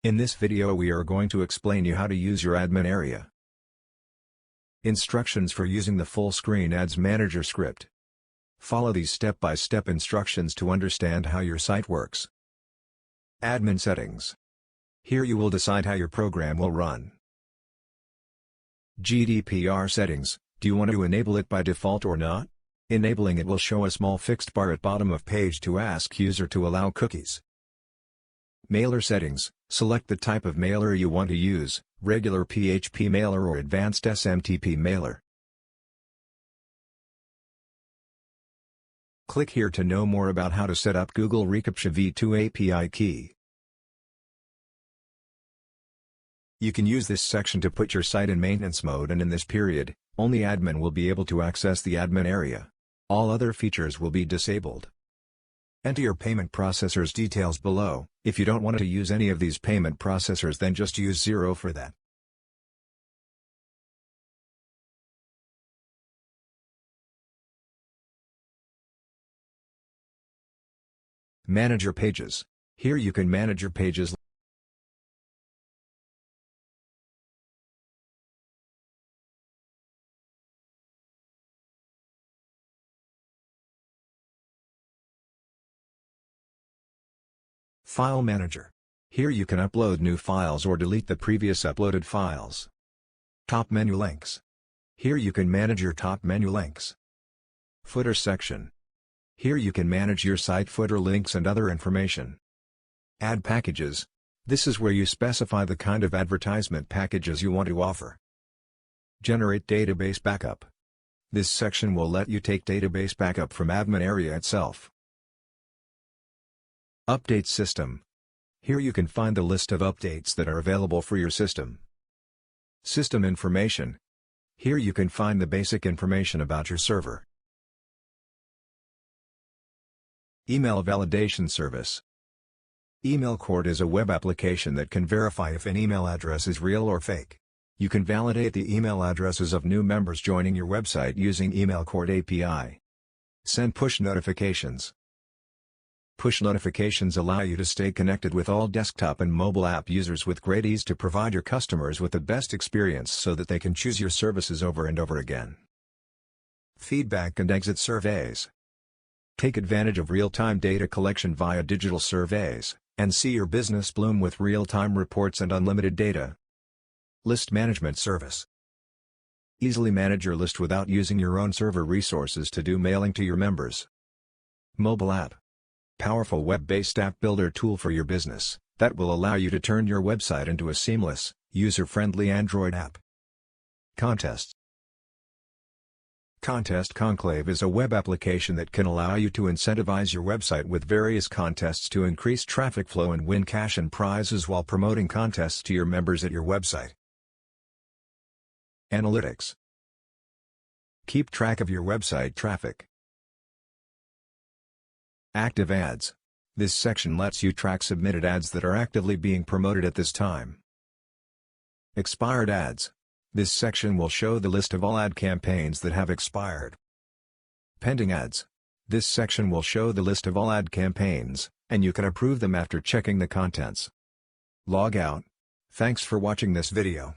In this video we are going to explain you how to use your admin area. Instructions for using the Full Screen Ads Manager script. Follow these step-by-step instructions to understand how your site works. Admin settings. Here you will decide how your program will run. GDPR settings. Do you want to enable it by default or not? Enabling it will show a small fixed bar at bottom of page to ask user to allow cookies. Mailer settings. Select the type of mailer you want to use, regular PHP mailer or advanced SMTP mailer. Click here to know more about how to set up Google reCAPTCHA v2 API key. You can use this section to put your site in maintenance mode, and in this period, only admin will be able to access the admin area. All other features will be disabled. Enter your payment processor's details below. If you don't want to use any of these payment processors, then just use 0 for that. Manage your pages. Here you can manage your pages. File Manager. Here you can upload new files or delete the previous uploaded files. Top menu links. Here you can manage your top menu links. Footer section. Here you can manage your site footer links and other information. Ad packages. This is where you specify the kind of advertisement packages you want to offer. Generate database backup. This section will let you take database backup from admin area itself. Update system. Here you can find the list of updates that are available for your system. System information. Here you can find the basic information about your server. Email validation service. EmailCourt is a web application that can verify if an email address is real or fake. You can validate the email addresses of new members joining your website using EmailCourt API. Send push notifications. Push notifications allow you to stay connected with all desktop and mobile app users with great ease to provide your customers with the best experience so that they can choose your services over and over again. Feedback and exit surveys. Take advantage of real-time data collection via digital surveys, and see your business bloom with real-time reports and unlimited data. List management service. Easily manage your list without using your own server resources to do mailing to your members. Mobile app. Powerful web-based app builder tool for your business, that will allow you to turn your website into a seamless, user-friendly Android app. Contests. Contest Conclave is a web application that can allow you to incentivize your website with various contests to increase traffic flow and win cash and prizes while promoting contests to your members at your website. Analytics. Keep track of your website traffic. Active ads. This section lets you track submitted ads that are actively being promoted at this time. Expired ads. This section will show the list of all ad campaigns that have expired. Pending ads. This section will show the list of all ad campaigns, and you can approve them after checking the contents. Log out. Thanks for watching this video.